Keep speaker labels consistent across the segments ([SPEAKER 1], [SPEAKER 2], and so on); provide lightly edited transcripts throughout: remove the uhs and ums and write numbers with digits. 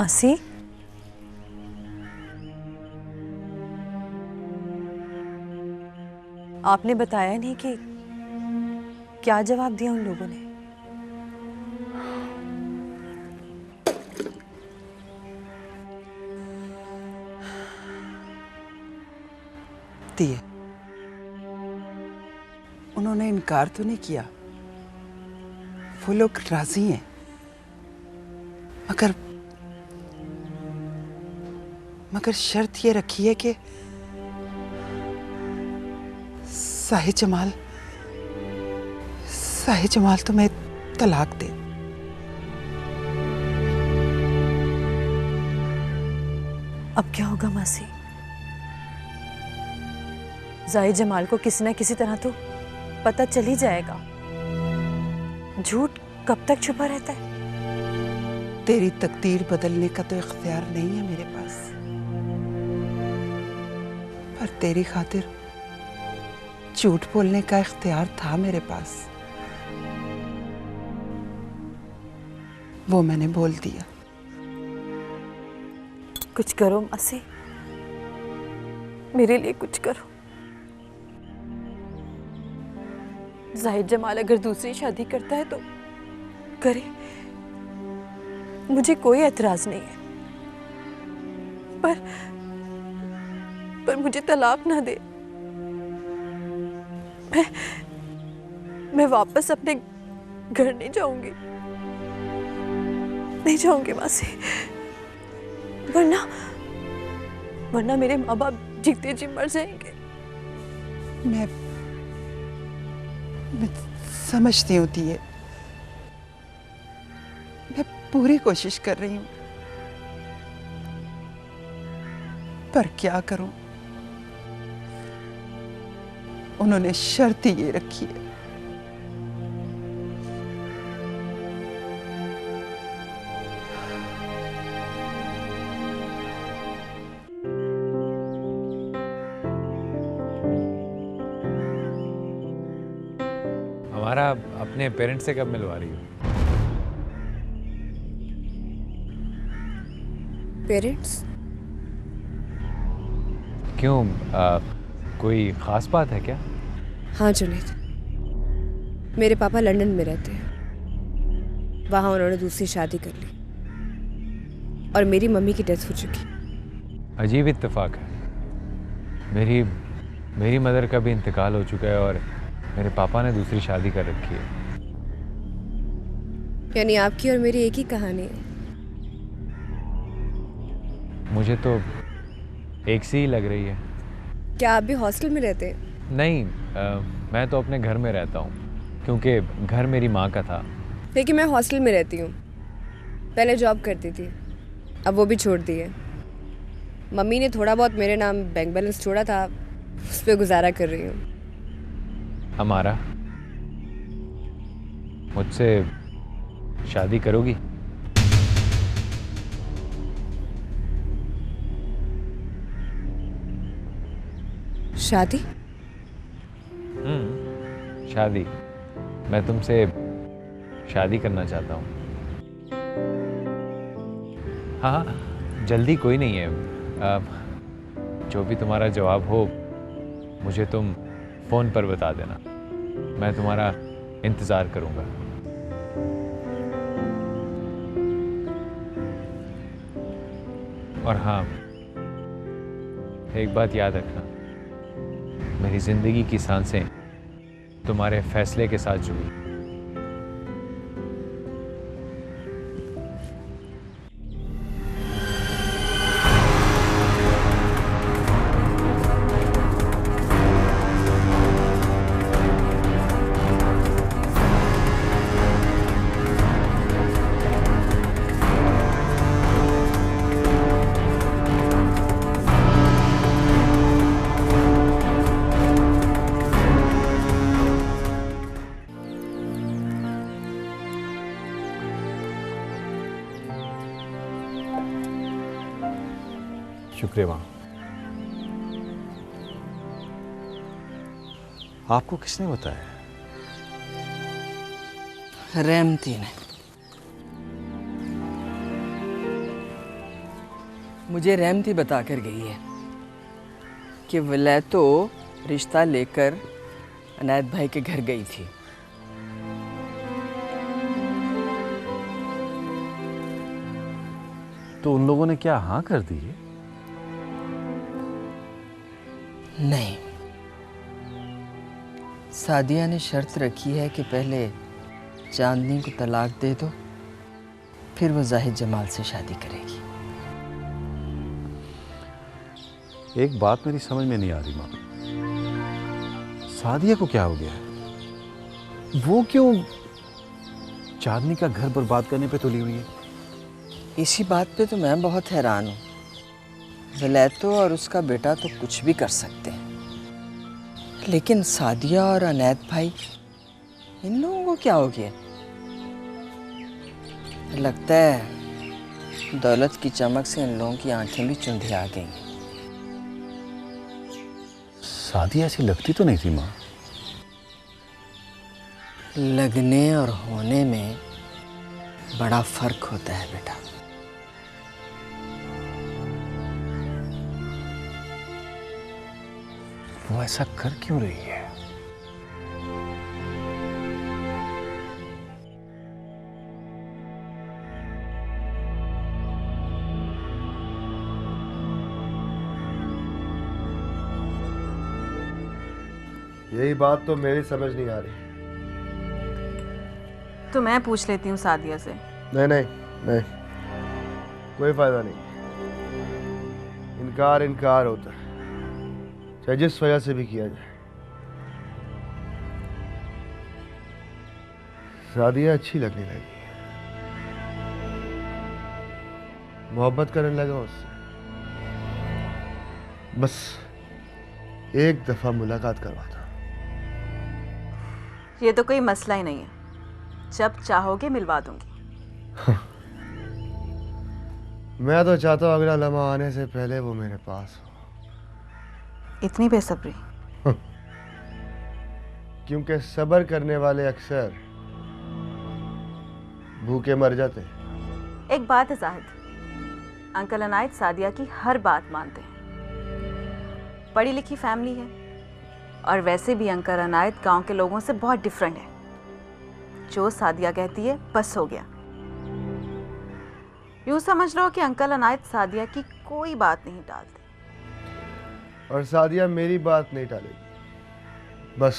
[SPEAKER 1] मासी, आपने बताया नहीं कि क्या जवाब दिया उन लोगों ने?
[SPEAKER 2] दिए, उन्होंने इनकार तो नहीं किया, वो लोग राजी हैं, मगर शर्त ये रखी है कि साहिर जमाल तुम्हें तलाक दे।
[SPEAKER 1] अब क्या होगा मासी? जाहिर जमाल को किसी न किसी तरह तो पता चल ही जाएगा। झूठ कब तक छुपा रहता है?
[SPEAKER 2] तेरी तकदीर बदलने का तो इख्तियार नहीं है मेरे पास, पर तेरी खातिर झूठ बोलने का इख्तियार था मेरे पास, वो मैंने बोल दिया।
[SPEAKER 1] कुछ करो मासी, मेरे लिए कुछ करो। जाहिर जमाल अगर दूसरी शादी करता है तो करे, मुझे कोई एतराज नहीं है, पर मुझे तलाक ना दे। मैं वापस अपने घर नहीं जाऊंगी मासी, वरना मेरे माँ बाप जीते जी मर जाएंगे।
[SPEAKER 2] मैं समझती होती है, मैं पूरी कोशिश कर रही हूँ, पर क्या करूं, उन्होंने शर्त ही ये रखी है।
[SPEAKER 3] हमारा अपने पेरेंट्स से कब मिलवा रही हो?
[SPEAKER 4] पेरेंट्स?
[SPEAKER 3] क्यों, कोई ख़ास बात है क्या?
[SPEAKER 4] हाँ जुनैद, मेरे पापा लंदन में रहते हैं, वहाँ उन्होंने दूसरी शादी कर ली और मेरी मम्मी की डेथ हो चुकी।
[SPEAKER 3] अजीब इत्तेफाक है। मेरी मदर का भी इंतकाल हो चुका है और मेरे पापा ने दूसरी शादी कर रखी है।
[SPEAKER 4] यानी आपकी और मेरी एक ही कहानी है।
[SPEAKER 3] मुझे तो एक सी ही लग रही है।
[SPEAKER 4] क्या आप भी हॉस्टल में रहते हैं?
[SPEAKER 3] नहीं, मैं तो अपने घर में रहता हूँ, क्योंकि घर मेरी माँ का था।
[SPEAKER 4] लेकिन मैं हॉस्टल में रहती हूँ, पहले जॉब करती थी, अब वो भी छोड़ दी है। मम्मी ने थोड़ा बहुत मेरे नाम बैंक बैलेंस छोड़ा था, उस पर गुजारा कर रही हूँ।
[SPEAKER 3] हमारा मुझसे शादी करोगी?
[SPEAKER 4] शादी?
[SPEAKER 3] शादी। मैं तुमसे शादी करना चाहता हूँ। हाँ, जल्दी कोई नहीं है। जो भी तुम्हारा जवाब हो मुझे तुम फ़ोन पर बता देना, मैं तुम्हारा इंतज़ार करूँगा। और हाँ, एक बात याद रखना, मेरी ज़िंदगी की सांसें तुम्हारे फैसले के साथ जुड़ी।
[SPEAKER 5] शुक्रिया माँ। आपको किसने बताया?
[SPEAKER 2] रहमती ने।
[SPEAKER 6] मुझे रहमती बता कर गई है कि विलय तो रिश्ता लेकर अनायत भाई के घर गई थी।
[SPEAKER 5] तो उन लोगों ने क्या हाँ कर दी है?
[SPEAKER 6] नहीं, सादिया ने शर्त रखी है कि पहले चांदनी को तलाक दे दो, फिर वो जाहिद जमाल से शादी करेगी।
[SPEAKER 5] एक बात मेरी समझ में नहीं आ रही माँ, सादिया को क्या हो गया है? वो क्यों चांदनी का घर बर्बाद करने पे तुली हुई है?
[SPEAKER 6] इसी बात पे तो मैं बहुत हैरान हूँ। विलैतो और उसका बेटा तो कुछ भी कर सकते हैं, लेकिन सादिया और अनैत भाई, इन लोगों को क्या हो गया? लगता है दौलत की चमक से इन लोगों की आंखें भी चुंधिया गई।
[SPEAKER 5] सादिया ऐसी लगती तो नहीं थी माँ।
[SPEAKER 6] लगने और होने में बड़ा फर्क होता है बेटा।
[SPEAKER 5] वो ऐसा कर क्यों रही है?
[SPEAKER 7] यही बात तो मेरी समझ नहीं आ रही।
[SPEAKER 1] तो मैं पूछ लेती हूँ सादिया से।
[SPEAKER 7] नहीं नहीं नहीं, कोई फायदा नहीं। इनकार इनकार होता है, चाहे जिस वजह से भी किया जाए। सादिया अच्छी लगने लगी, मोहब्बत करने लगा उससे। बस एक दफा मुलाकात करवाता।
[SPEAKER 1] ये तो कोई मसला ही नहीं है, जब चाहोगे मिलवा दूंगी।
[SPEAKER 7] मैं तो चाहता हूँ अगला लम्हा आने से पहले वो मेरे पास हो।
[SPEAKER 1] इतनी बेसब्री?
[SPEAKER 7] क्योंकि सब्र करने वाले अक्सर भूखे मर जाते हैं।
[SPEAKER 1] एक बात है जाहिद, अंकल अनायत सादिया की हर बात मानते हैं। पढ़ी लिखी फैमिली है, और वैसे भी अंकल अनायत गांव के लोगों से बहुत डिफरेंट है। जो सादिया कहती है बस हो गया। यूं समझ लो कि अंकल अनायत सादिया की कोई बात नहीं टालते,
[SPEAKER 7] और सादिया मेरी बात नहीं टालेगी। बस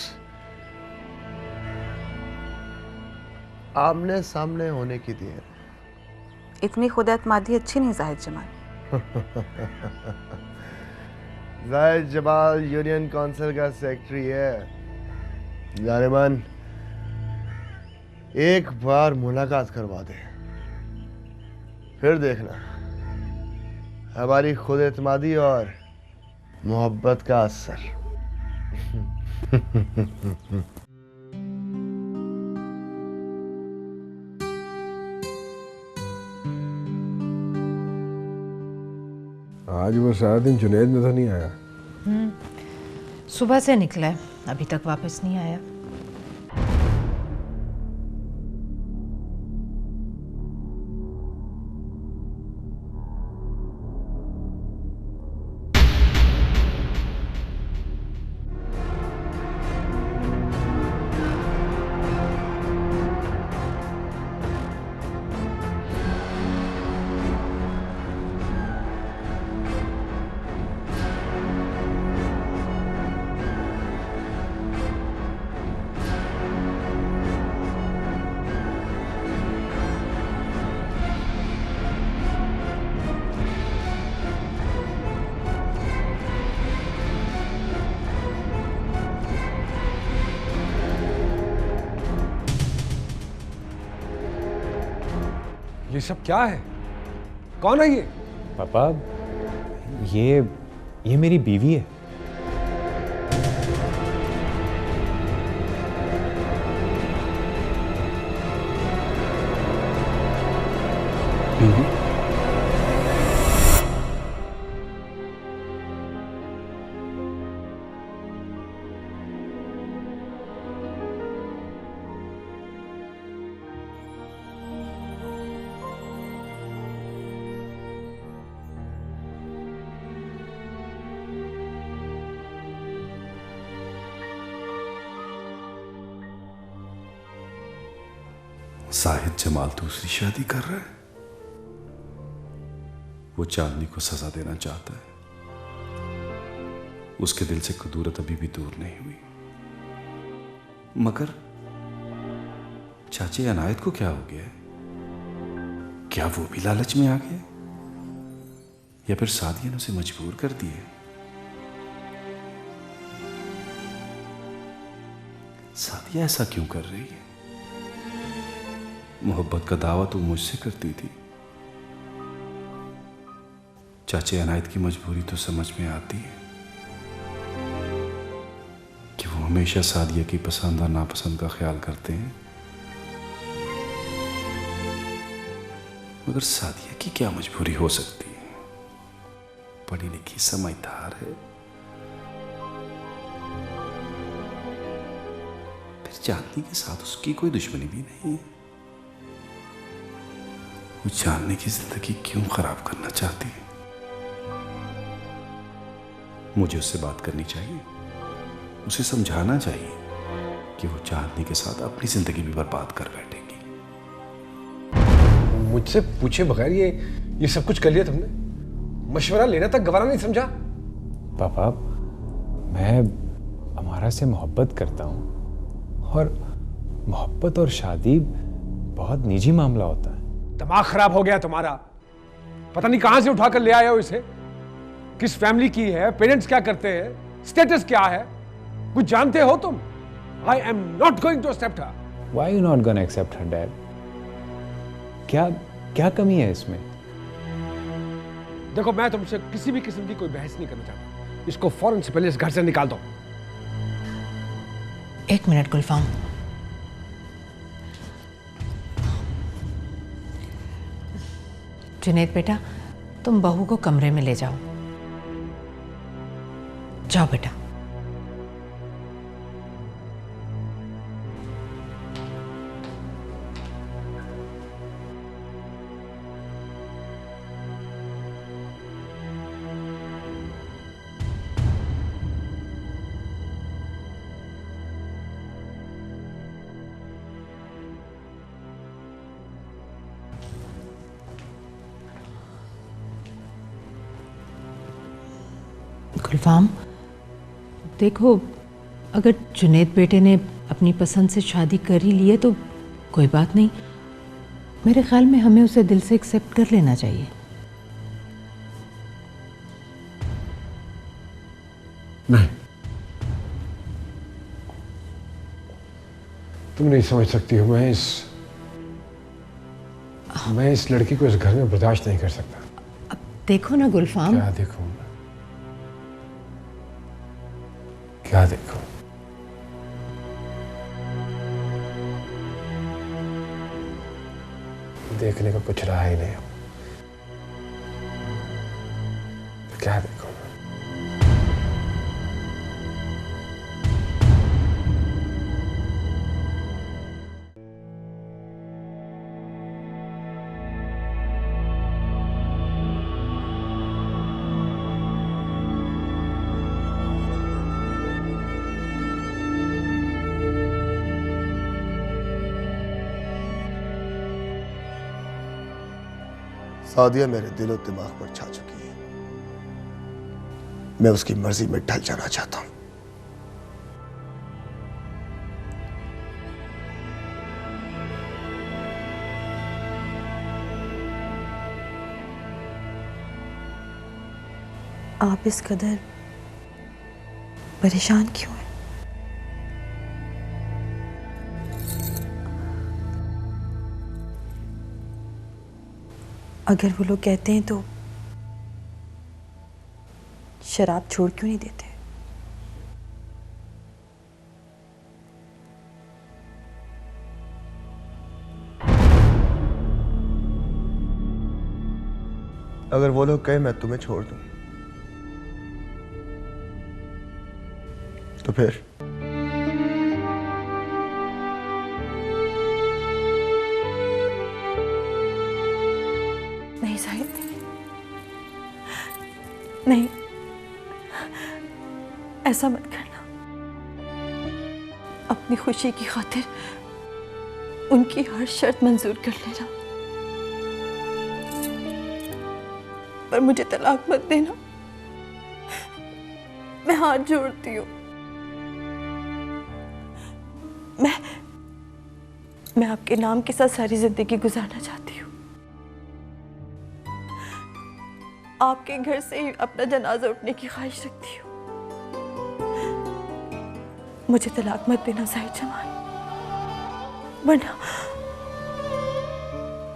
[SPEAKER 7] आमने सामने होने की देर।
[SPEAKER 1] इतनी खुद एतमादी अच्छी नहीं जाहिद जमाल।
[SPEAKER 7] जाहिद जमाल यूनियन काउंसिल का सेक्रेटरी है। जानेमन, एक बार मुलाकात करवा दे, फिर देखना हमारी खुद एतमादी और मोहब्बत का असर।
[SPEAKER 8] आज वो सारा दिन जुनैद में तो नहीं आया?
[SPEAKER 9] सुबह से निकला है, अभी तक वापस नहीं आया।
[SPEAKER 8] ये सब क्या है? कौन है ये?
[SPEAKER 3] पापा, ये मेरी बीवी है।
[SPEAKER 8] बीवी?
[SPEAKER 10] जाहिद जमाल दूसरी शादी कर रहा है। वो चांदनी को सजा देना चाहता है। उसके दिल से कुदूरत अभी भी दूर नहीं हुई। मगर चाची अनायत को क्या हो गया है? क्या वो भी लालच में आ गए, या फिर सादिया ने उसे मजबूर कर दिए? सादिया ऐसा क्यों कर रही है? मोहब्बत का दावा तो मुझसे करती थी। चाचे अनायत की मजबूरी तो समझ में आती है कि वो हमेशा सादिया की पसंद और नापसंद का ख्याल करते हैं। मगर सादिया की क्या मजबूरी हो सकती है? पढ़ी लिखी समझदार है। फिर चांदनी के साथ उसकी कोई दुश्मनी भी नहीं है। वो चांदनी की जिंदगी क्यों खराब करना चाहती है? मुझे उससे बात करनी चाहिए, उसे समझाना चाहिए कि वो चांदनी के साथ अपनी जिंदगी भी बर्बाद कर बैठेगी।
[SPEAKER 8] मुझसे पूछे बगैर ये सब कुछ कर लिया तुमने? मशवरा लेना तक गवारा नहीं समझा?
[SPEAKER 3] पापा, मैं अमारा से मोहब्बत करता हूँ, और मोहब्बत और शादी बहुत निजी मामला होता है।
[SPEAKER 8] दिमाग खराब हो गया तुम्हारा। पता नहीं कहां से उठाकर ले आए हो इसे। किस फैमिली की है, पेरेंट्स क्या करते हैं, स्टेटस क्या है, कुछ जानते हो तुम? I am not going to accept her.
[SPEAKER 3] Why you not gonna accept her, Dad? क्या कमी है इसमें?
[SPEAKER 8] देखो, मैं तुमसे किसी भी किस्म की कोई बहस नहीं करना चाहता। इसको फौरन से पहले इस घर से निकाल दो।
[SPEAKER 9] 1 मिनट गुलफाम। जुनैद बेटा, तुम बहू को कमरे में ले जाओ। जाओ बेटा। गुलफाम, देखो, अगर जुनैद बेटे ने अपनी पसंद से शादी कर ही ली है तो कोई बात नहीं। मेरे ख्याल में हमें उसे दिल से एक्सेप्ट कर लेना चाहिए।
[SPEAKER 8] नहीं, तुम नहीं समझ सकती हो। मैं इस लड़की को इस घर में बर्दाश्त नहीं कर सकता।
[SPEAKER 9] अब देखो ना गुलफाम।
[SPEAKER 8] क्या देखूं? क्या देखो? देखने को कुछ रहा ही नहीं। क्या देखो?
[SPEAKER 7] सादिया मेरे दिलो दिमाग पर छा चुकी है। मैं उसकी मर्जी में ढल जाना चाहता हूं।
[SPEAKER 11] आप इस कदर परेशान क्यों हैं? अगर वो लोग कहते हैं तो शराब छोड़ क्यों नहीं देते?
[SPEAKER 7] अगर वो लोग कहे मैं तुम्हें छोड़ दूं तो फिर?
[SPEAKER 11] नहीं शायद नहीं, ऐसा मत करना। अपनी खुशी की खातिर उनकी हर शर्त मंजूर कर लेना, पर मुझे तलाक मत देना। मैं हाथ जोड़ती हूँ। मैं आपके नाम के साथ सारी जिंदगी गुजारना चाहती हूँ। आपके घर से ही अपना जनाजा उठने की ख्वाहिश रखती हूँ। मुझे तलाक मत देना जाहिद जमाल,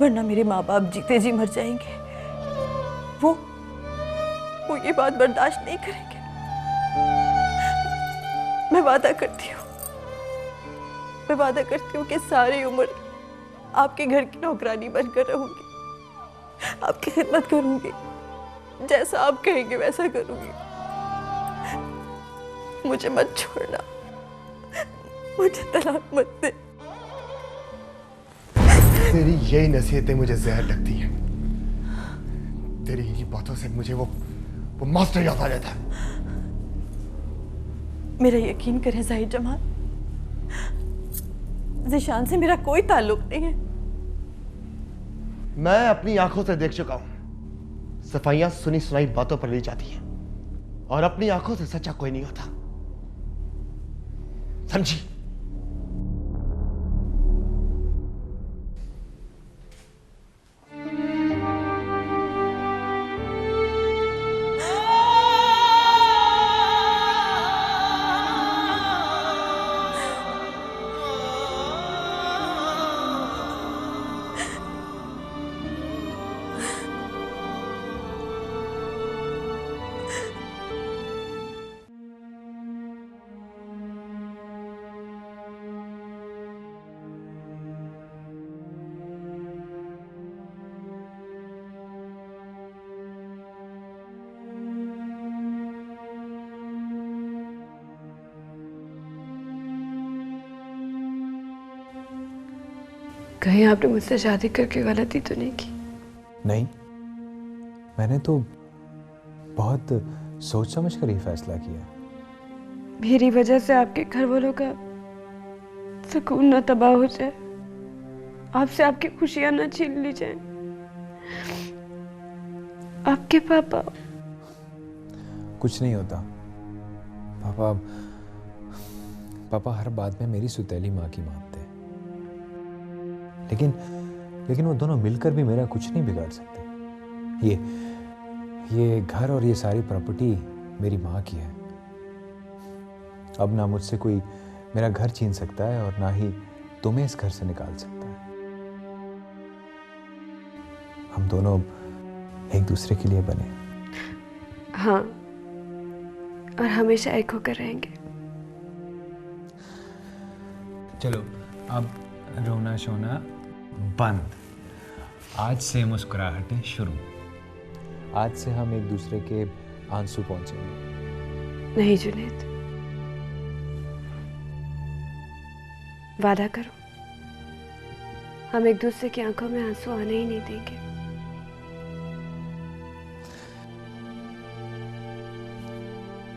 [SPEAKER 11] वरना मेरे माँ बाप जीते जी मर जाएंगे। वो ये बात बर्दाश्त नहीं करेंगे। मैं वादा करती हूँ कि सारी उम्र आपके घर की नौकरानी बनकर रहूंगी, आपकी खिदमत करूंगी, जैसा आप कहेंगे वैसा करूंगी। मुझे मत छोड़ना, मुझे तलाक मत दे।
[SPEAKER 7] तेरी यही नसीहतें मुझे जहर लगती हैं। तेरी ही बातों से मुझे वो मास्टर याद आ जाता है।
[SPEAKER 11] मेरा यकीन करें जाहिद जमाल, ज़ीशान से मेरा कोई ताल्लुक नहीं है।
[SPEAKER 7] मैं अपनी आंखों से देख चुका हूं। सफाइयां सुनी सुनाई बातों पर ली जाती हैं और अपनी आंखों से सच्चा कोई नहीं होता, समझी?
[SPEAKER 4] कहीं आपने मुझसे शादी करके गलती तो नहीं की?
[SPEAKER 3] नहीं, मैंने तो बहुत सोच समझ कर ही फैसला किया।
[SPEAKER 4] मेरी वजह से आपके घर वालों का सुकून ना तबाह हो जाए, आपसे आपकी खुशियां ना छीन ली जाए। आपके पापा
[SPEAKER 3] कुछ नहीं होता। पापा हर बात में मेरी सुतीली माँ की मानते हैं, लेकिन वो दोनों मिलकर भी मेरा कुछ नहीं बिगाड़ सकते। ये घर और ये सारी प्रॉपर्टी मेरी माँ की है। अब ना मुझसे कोई मेरा घर छीन सकता है और ना ही तुम्हें इस घर से निकाल सकता है। हम दोनों एक दूसरे के लिए बने।
[SPEAKER 4] हाँ, और हमेशा एक होकर रहेंगे।
[SPEAKER 3] चलो अब रोना शोना बंद। आज से मुस्कुराहटें शुरू। आज से हम एक दूसरे के आंसू पहुंचेंगे।
[SPEAKER 4] नहीं जुनैद, वादा करो, हम एक दूसरे की आंखों में आंसू आने ही नहीं देंगे।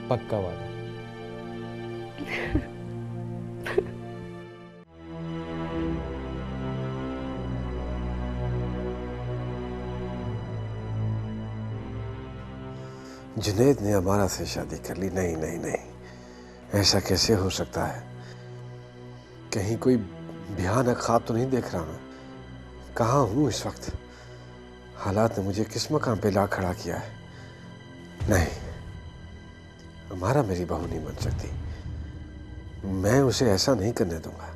[SPEAKER 3] पक्का वादा।
[SPEAKER 7] जुनैद ने अमारा से शादी कर ली। नहीं नहीं नहीं, ऐसा कैसे हो सकता है? कहीं कोई भयानक ख्वाब तो नहीं देख रहा मैं? कहाँ हूँ इस वक्त? हालात ने मुझे किस मकाम पे ला खड़ा किया है? नहीं, अमारा मेरी बहू नहीं बन सकती। मैं उसे ऐसा नहीं करने दूंगा।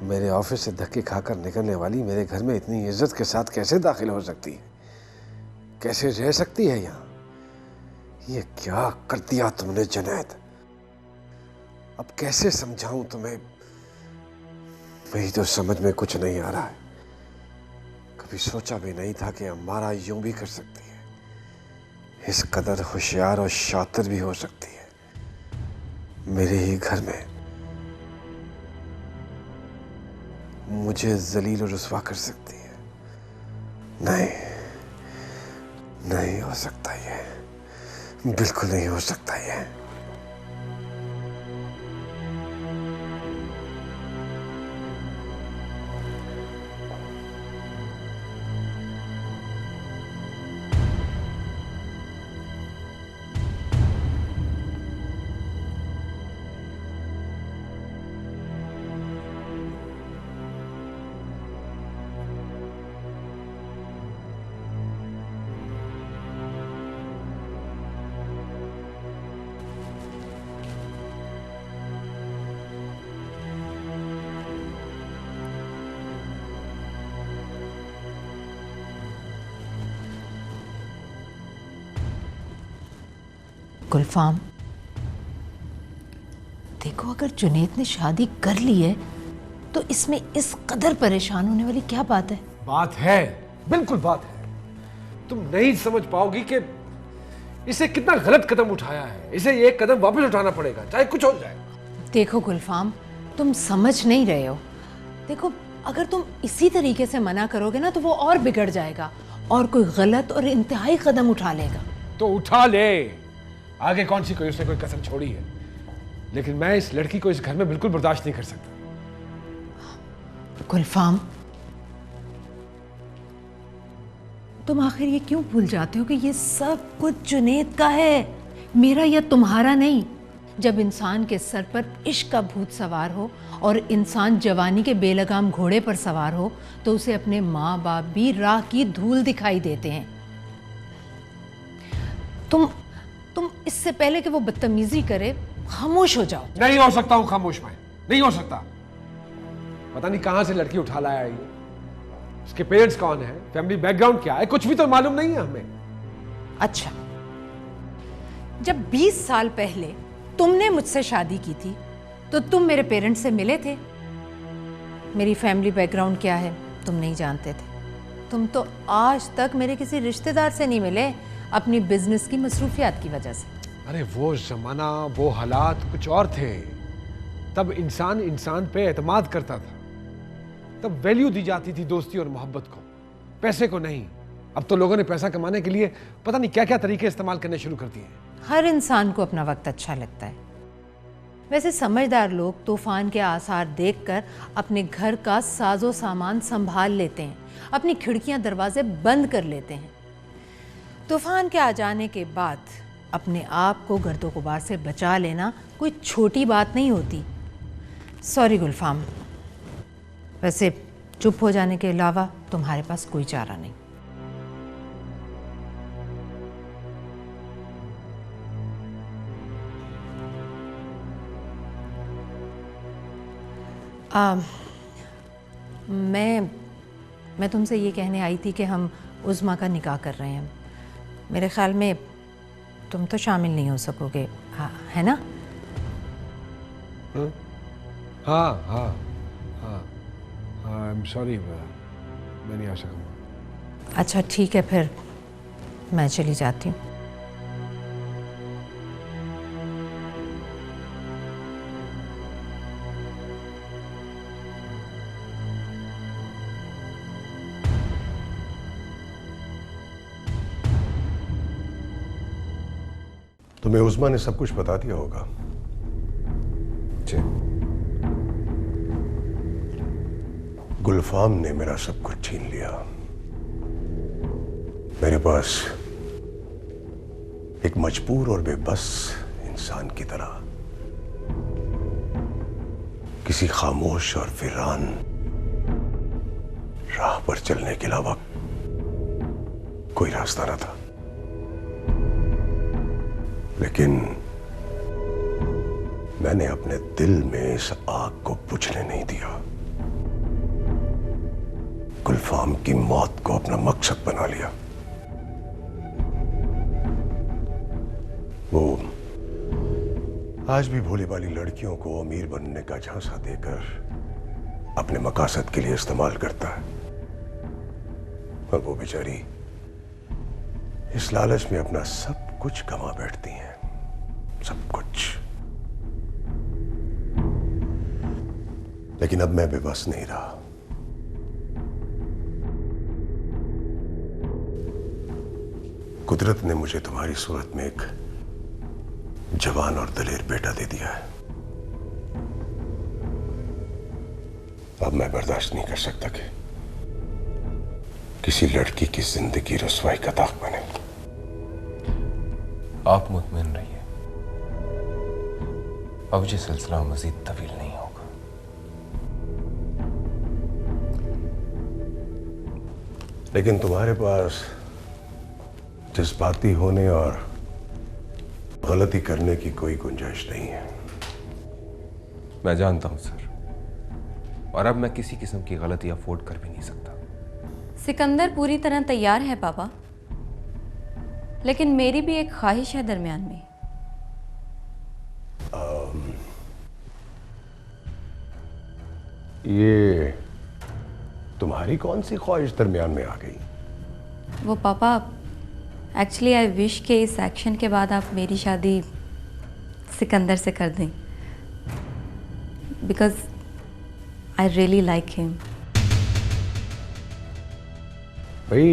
[SPEAKER 7] मेरे ऑफिस से धक्के खाकर निकलने वाली मेरे घर में इतनी इज्जत के साथ कैसे दाखिल हो सकती है? कैसे रह सकती है यहाँ? ये क्या कर दिया तुमने जुनैद? अब कैसे समझाऊं तुम्हें? मेरी तो समझ में कुछ नहीं आ रहा है। कभी सोचा भी नहीं था कि अमारा यूं भी कर सकती है। इस कदर होशियार और शातिर भी हो सकती है मेरे ही घर में। मुझे जलील और रुस्वा कर सकती है। नहीं, नहीं हो सकता ये, बिल्कुल नहीं हो सकता ये।
[SPEAKER 9] गुलफाम, देखो अगर जुनैद ने शादी कर ली है तो इसमें इस कदर परेशान होने वाली क्या बात है?
[SPEAKER 8] बात है, बिल्कुल बात है। तुम नहीं समझ पाओगी कि इसे कितना गलत कदम उठाया है। इसे ये कदम वापस उठाना पड़ेगा, चाहे कुछ हो जाए।
[SPEAKER 9] देखो गुलफाम, तुम समझ नहीं रहे हो। देखो अगर तुम इसी तरीके से मना करोगे ना तो वो और बिगड़ जाएगा और कोई गलत और इंतहाई कदम उठा लेगा।
[SPEAKER 8] तो उठा ले, आगे कौन सी कोई उसने कोई कसम छोड़ी है। लेकिन मैं इस लड़की को इस घर में बिल्कुल बर्दाश्त नहीं कर सकता।
[SPEAKER 9] गुलफाम, तुम आखिर ये क्यों भूल जाते हो कि ये सब कुछ जुनैद का है, मेरा या तुम्हारा नहीं। जब इंसान के सर पर इश्क का भूत सवार हो और इंसान जवानी के बेलगाम घोड़े पर सवार हो तो उसे अपने माँ बाप भी राह की धूल दिखाई देते हैं। तुम इससे पहले कि वो बदतमीजी करे खामोश हो जाओ।
[SPEAKER 8] नहीं हो सकता हूं खामोश, मैं नहीं हो सकता। पता नहीं कहां से लड़की उठा लाया है ये। उसके पेरेंट्स कौन है, फैमिली बैकग्राउंड क्या है, कुछ भी तो मालूम नहीं है हमें।
[SPEAKER 9] अच्छा, जब 20 साल पहले तुमने मुझसे शादी की थी तो तुम मेरे पेरेंट्स से मिले थे। मेरी फैमिली बैकग्राउंड क्या है तुम नहीं जानते थे। तुम तो आज तक मेरे किसी रिश्तेदार से नहीं मिले अपनी बिजनेस की मसरूफियात की वजह से।
[SPEAKER 8] अरे वो जमाना, वो हालात कुछ और थे। तब इंसान पे एतमाद करता था, तब वैल्यू दी जाती थी दोस्ती और मोहब्बत को, पैसे को नहीं। अब तो लोगों ने पैसा कमाने के लिए पता नहीं क्या क्या तरीके इस्तेमाल करने शुरू कर दिए हैं।
[SPEAKER 9] हर इंसान को अपना वक्त अच्छा लगता है। वैसे समझदार लोग तूफान के आसार देखकर अपने घर का साजो सामान संभाल लेते हैं, अपनी खिड़कियां दरवाजे बंद कर लेते हैं। तूफान के आ जाने के बाद अपने आप को गर्दो गुबार से बचा लेना कोई छोटी बात नहीं होती। सॉरी गुलफाम, वैसे चुप हो जाने के अलावा तुम्हारे पास कोई चारा नहीं। मैं तुमसे ये कहने आई थी कि हम उज़्मा का निकाह कर रहे हैं। मेरे ख्याल में तुम तो शामिल नहीं हो सकोगे, हाँ है ना?
[SPEAKER 8] हाँ, आई एम सॉरी, मैं नहीं आ सकूँगा।
[SPEAKER 9] अच्छा ठीक है, फिर मैं चली जाती हूँ।
[SPEAKER 7] तुम्हें उस्मा ने सब कुछ बता दिया होगा।
[SPEAKER 10] जी।
[SPEAKER 7] गुलफाम ने मेरा सब कुछ छीन लिया। मेरे पास एक मजबूर और बेबस इंसान की तरह किसी खामोश और वीरान राह पर चलने के अलावा कोई रास्ता न था। लेकिन मैंने अपने दिल में इस आग को बुझने नहीं दिया। गुलफाम की मौत को अपना मकसद बना लिया। वो आज भी भोली भाली लड़कियों को अमीर बनने का झांसा देकर अपने मकसद के लिए इस्तेमाल करता है, और वो बेचारी इस लालच में अपना सब कुछ गंवा बैठती हैं, सब कुछ। लेकिन अब मैं बेबस नहीं रहा। कुदरत ने मुझे तुम्हारी सूरत में एक जवान और दलेर बेटा दे दिया है। अब मैं बर्दाश्त नहीं कर सकता कि किसी लड़की की जिंदगी रुसवाई का दाग बने।
[SPEAKER 3] आप मुतमिन रहिए, अब ये सिलसिला मजीद तवील नहीं होगा।
[SPEAKER 7] लेकिन तुम्हारे पास जज्बाती होने और गलती करने की कोई गुंजाइश नहीं है।
[SPEAKER 10] मैं जानता हूं सर, और अब मैं किसी किस्म की गलती अफोर्ड कर भी नहीं सकता।
[SPEAKER 12] सिकंदर पूरी तरह तैयार है पापा, लेकिन मेरी भी एक ख्वाहिश है दरमियान में।
[SPEAKER 7] ये तुम्हारी कौन सी ख्वाहिश दरमियान में आ गई?
[SPEAKER 12] वो पापा, एक्चुअली आई विश के इस एक्शन के बाद आप मेरी शादी सिकंदर से कर दें, because I really like him.
[SPEAKER 7] भाई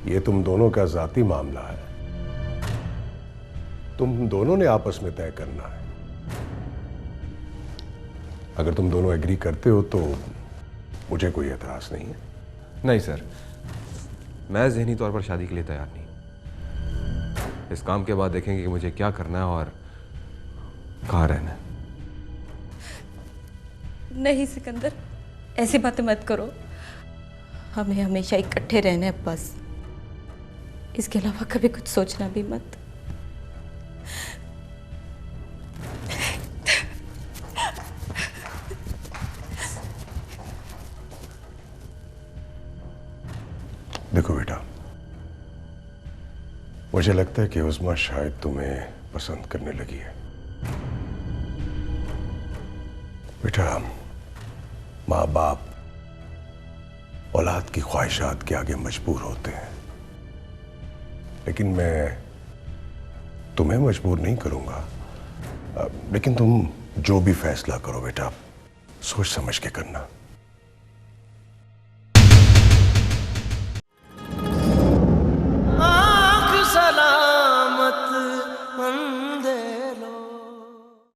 [SPEAKER 7] ये तुम दोनों का जाती मामला है, तुम दोनों ने आपस में तय करना है। अगर तुम दोनों एग्री करते हो तो मुझे कोई एतराज नहीं है।
[SPEAKER 5] नहीं सर, मैं ज़हनी तौर पर शादी के लिए तैयार नहीं। इस काम के बाद देखेंगे कि मुझे क्या करना है और कहाँ रहना है।
[SPEAKER 11] नहीं सिकंदर, ऐसी बातें मत करो। हमें हमेशा इकट्ठे रहना है बस, इसके अलावा कभी कुछ सोचना भी मत।
[SPEAKER 7] देखो बेटा, मुझे लगता है कि उस्मा शायद तुम्हें पसंद करने लगी है। बेटा, माँ बाप औलाद की ख्वाहिशात के आगे मजबूर होते हैं, लेकिन मैं तुम्हें मजबूर नहीं करूंगा। लेकिन तुम जो भी फैसला करो बेटा, सोच समझ के करना।